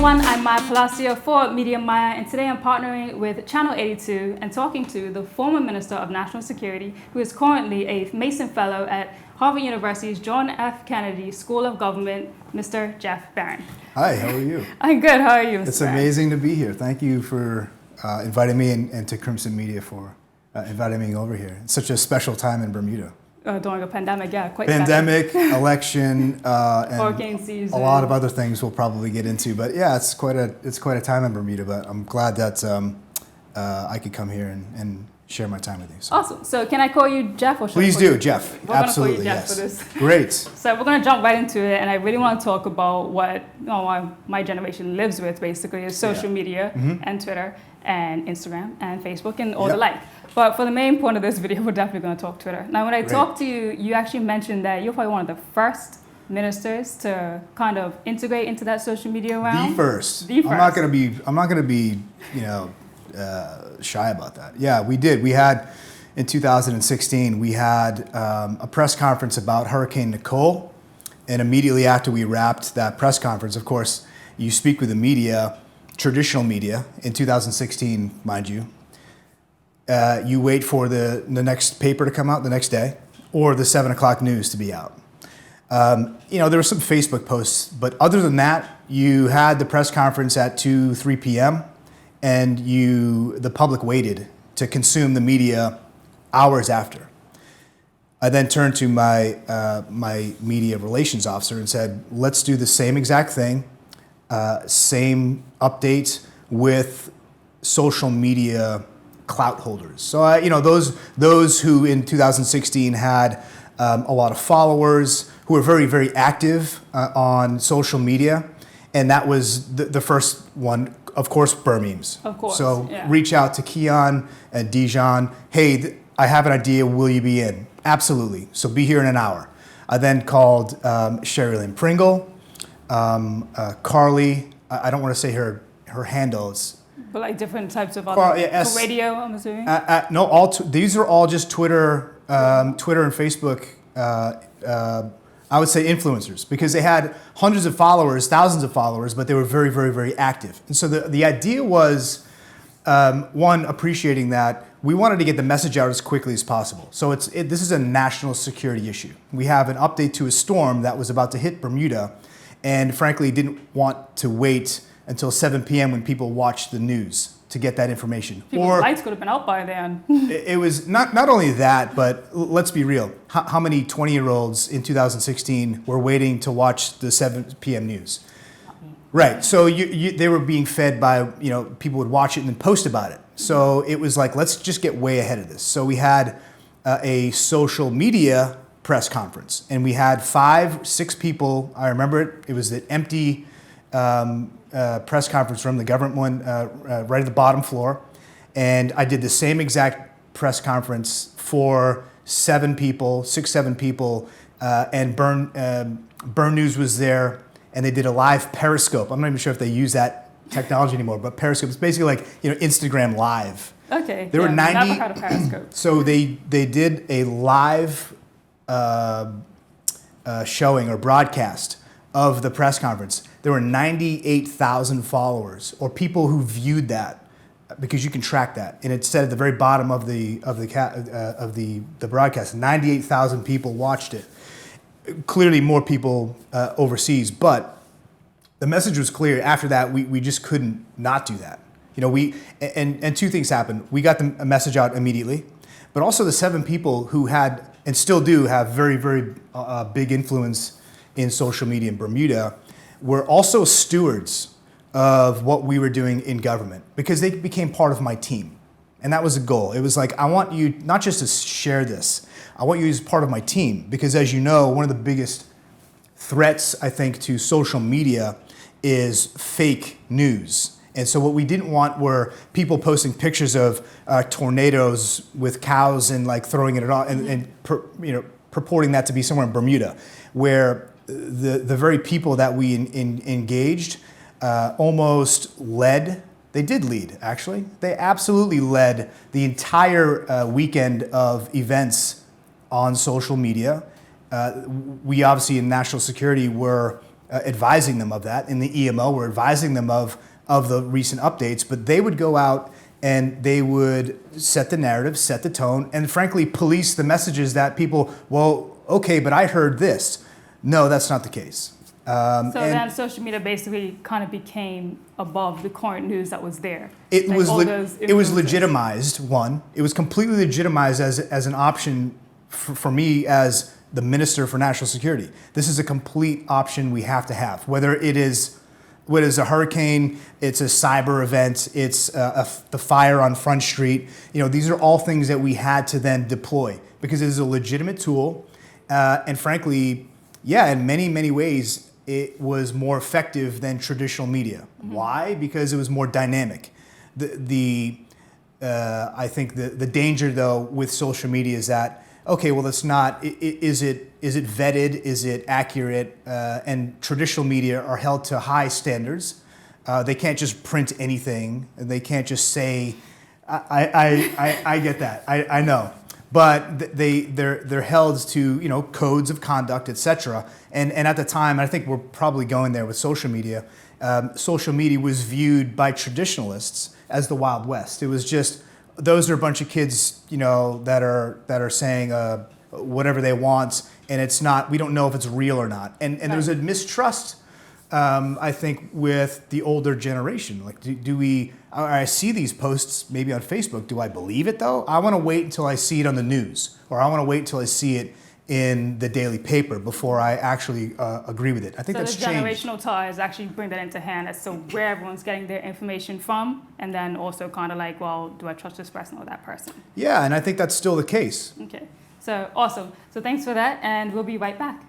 everyone, I'm Maya Palacio for Media Maya, and today I'm partnering with Channel 82 and talking to the former Minister of National Security, who is currently a Mason Fellow at Harvard University's John F. Kennedy School of Government, Mr. Jeff Barron. Hi, how are you? I'm good, how are you, Mr. It's Barron? amazing to be here. Thank you for inviting me and to Crimson Media for inviting me over here. It's such a special time in Bermuda. During a pandemic, yeah, quite Pandemic, election, and hurricane season. a lot of other things we'll probably get into. But yeah, it's quite a time in Bermuda. But I'm glad that I could come here and share my time with you. So. Awesome. So can I call you Jeff? Or should Please I call do, you? Jeff. We're Absolutely, gonna call you Jeff yes. for this. Great. So we're going to jump right into it, and I really want to talk about what my generation lives with, basically, is social media and Twitter and Instagram and Facebook and all the like. But for the main point of this video, we're definitely going to talk Twitter. Now, when I talked to you, you actually mentioned that you're probably one of the first ministers to kind of integrate into that social media realm. The first. I'm not going to be, shy about that. Yeah, we did. We had in 2016, we had a press conference about Hurricane Nicole, and immediately after we wrapped that press conference, of course, you speak with the media, traditional media, in 2016, mind you. You wait for the next paper to come out the next day, or the 7 o'clock news to be out. There were some Facebook posts, but other than that, you had the press conference at 2, 3 p.m., and the public waited to consume the media hours after. I then turned to my media relations officer and said, let's do the same exact thing, same update with social media clout holders. So, those who in 2016 had a lot of followers, who were very, very active on social media, and that was the first one, of course, Burr memes. Of course. So reach out to Keon and Dijon. Hey, I have an idea. Will you be in? Absolutely. So be here in an hour. I then called Sherilyn Pringle, Carly. I don't want to say her handles. But like different types of other for radio, I'm assuming. No, these are all just Twitter and Facebook. I would say influencers, because they had hundreds of followers, thousands of followers, but they were very, very, very active. And so the idea was, one, appreciating that we wanted to get the message out as quickly as possible. So this is a national security issue. We have an update to a storm that was about to hit Bermuda, and frankly didn't want to wait until 7 p.m. when people watched the news to get that information. People's lights could have been out by then. It was not only that, but let's be real. How many 20-year-olds in 2016 were waiting to watch the 7 p.m. news? Right. So they were being fed by, people would watch it and then post about it. So it was like, let's just get way ahead of this. So we had a social media press conference, and we had 5, 6 people. I remember it. It was an empty press conference room, the government one, right at the bottom floor. And I did the same exact press conference for 7 people, 6, 7 people, and Burn News was there, and they did a live Periscope. I'm not even sure if they use that technology anymore, but Periscope is basically like Instagram Live. Okay. There were 90. Never heard of Periscope. So they did a live showing or broadcast of the press conference. There were 98,000 followers, or people who viewed that, because you can track that. And it said at the very bottom of the broadcast, 98,000 people watched it. Clearly, more people overseas, but the message was clear. After that, we just couldn't not do that. And 2 things happened. We got the message out immediately, but also the 7 people who had and still do have very, very big influence in social media in Bermuda were also stewards of what we were doing in government, because they became part of my team. And that was a goal. It was like, I want you not just to share this, I want you as part of my team, because as you know, one of the biggest threats, I think, to social media is fake news. And so what we didn't want were people posting pictures of tornadoes with cows and like throwing it off and purporting that to be somewhere in Bermuda, where the very people that we engaged almost led. They did lead, actually. They absolutely led the entire weekend of events on social media. We obviously in national security were advising them of that. In the EMO, we're advising them of the recent updates, but they would go out and they would set the narrative, set the tone, and frankly, police the messages that people, well, okay, but I heard this. No, that's not the case. So then social media basically kind of became above the current news that was there. It Like was all those it was influencers. legitimized, one. It was completely legitimized as an option for me as the Minister for National Security. This is a complete option we have to have. Whether it is a hurricane, it's a cyber event, it's the fire on Front Street. These are all things that we had to then deploy because it is a legitimate tool. And frankly, in many, many ways, it was more effective than traditional media. Mm-hmm. Why? Because it was more dynamic. I think the danger, though, with social media is that, okay, well, it's not. Is it vetted? Is it accurate? And traditional media are held to high standards. They can't just print anything. They can't just say. I get that. I know, but they're held to codes of conduct, etc. And at the time, I think we're probably going there with social media. Social media was viewed by traditionalists as the Wild West. It was just. Those are a bunch of kids, that are saying whatever they want, and it's not. We don't know if it's real or not. And Right. There's a mistrust, I think, with the older generation. Like, do we? I see these posts maybe on Facebook. Do I believe it though? I want to wait until I see it on the news, or I want to wait until I see it in the daily paper before I actually agree with it. I think So that's the changed. generational ties actually bring that into hand as to where everyone's getting their information from, and then also kind of like, well, do I trust this person or that person? Yeah, and I think that's still the case. Okay, so awesome. So thanks for that, and we'll be right back.